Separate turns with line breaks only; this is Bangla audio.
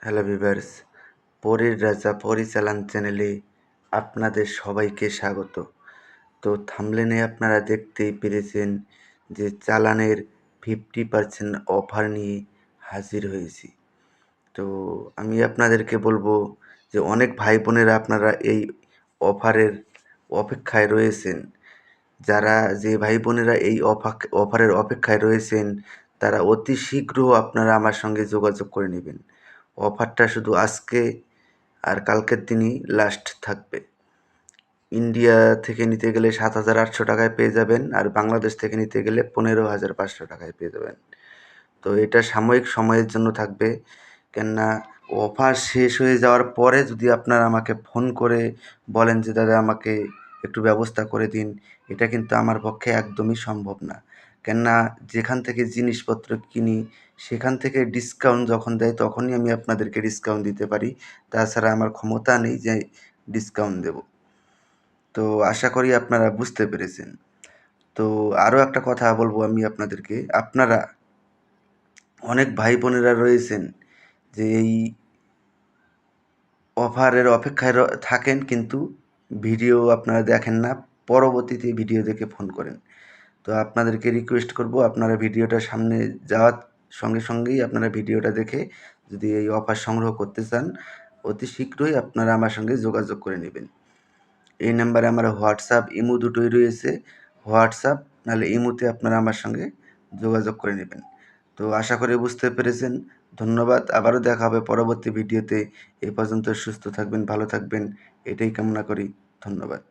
হ্যালো ভিউয়ার্স, পরীর রাজা পরিচালন চ্যানেলে আপনাদের সবাইকে স্বাগত। তো থাম্বনেলে আপনারা দেখতেই পেরেছেন যে চালানের 50% অফার নিয়ে হাজির হয়েছি। তো আমি আপনাদেরকে বলবো যে অনেক ভাই বোনেরা আপনারা এই অফারের অপেক্ষায় রয়েছেন। যারা যে ভাই বোনেরা এই অফারের অপেক্ষায় রয়েছেন তারা অতি শীঘ্র আপনারা আমার সঙ্গে যোগাযোগ করে নেবেন। অফারটা শুধু আজকে আর কালকের দিনই লাস্ট থাকবে। ইন্ডিয়া থেকে নিতে গেলে 7,800 টাকায় পেয়ে যাবেন, আর বাংলাদেশ থেকে নিতে গেলে 15,500 টাকায় পেয়ে যাবেন। তো এটা সাময়িক সময়ের জন্য থাকবে। কেননা অফার শেষ হয়ে যাওয়ার পরে যদি আপনারা আমাকে ফোন করে বলেন যে দাদা আমাকে একটু ব্যবস্থা করে দিন, এটা কিন্তু আমার পক্ষে একদমই সম্ভব না। কেননা যেখান থেকে জিনিসপত্র কিনি সেখান থেকে ডিসকাউন্ট যখন দেয় তখনই আমি আপনাদেরকে ডিসকাউন্ট দিতে পারি। তাছাড়া আমার ক্ষমতা নেই যে ডিসকাউন্ট দেব। তো আশা করি আপনারা বুঝতে পেরেছেন। তো আরও একটা কথা বলবো আমি আপনাদেরকে, আপনারা অনেক ভাই বোনেরা রয়েছেন যে এই অফারের অপেক্ষায় থাকেন কিন্তু ভিডিও আপনারা দেখেন না, পরবর্তীতে ভিডিও দেখে ফোন করেন। তো আপনাদেরকে রিকোয়েস্ট করব আপনারা ভিডিওটা সামনে যাওয়ার সঙ্গে সঙ্গেই আপনারা ভিডিওটা দেখে যদি এই অফার সংগ্রহ করতে চান অতি শীঘ্রই আপনারা আমার সঙ্গে যোগাযোগ করে নেবেন। এই নাম্বারে আমার হোয়াটসঅ্যাপ ইমো দুটোই রয়েছে। হোয়াটসঅ্যাপ নাহলে ইমোতে আপনারা আমার সঙ্গে যোগাযোগ করে নেবেন। তো আশা করি বুঝতে পেরেছেন। ধন্যবাদ। আবারও দেখা হবে পরবর্তী ভিডিওতে। এ পর্যন্ত সুস্থ থাকবেন, ভালো থাকবেন, এটাই কামনা করি। ধন্যবাদ।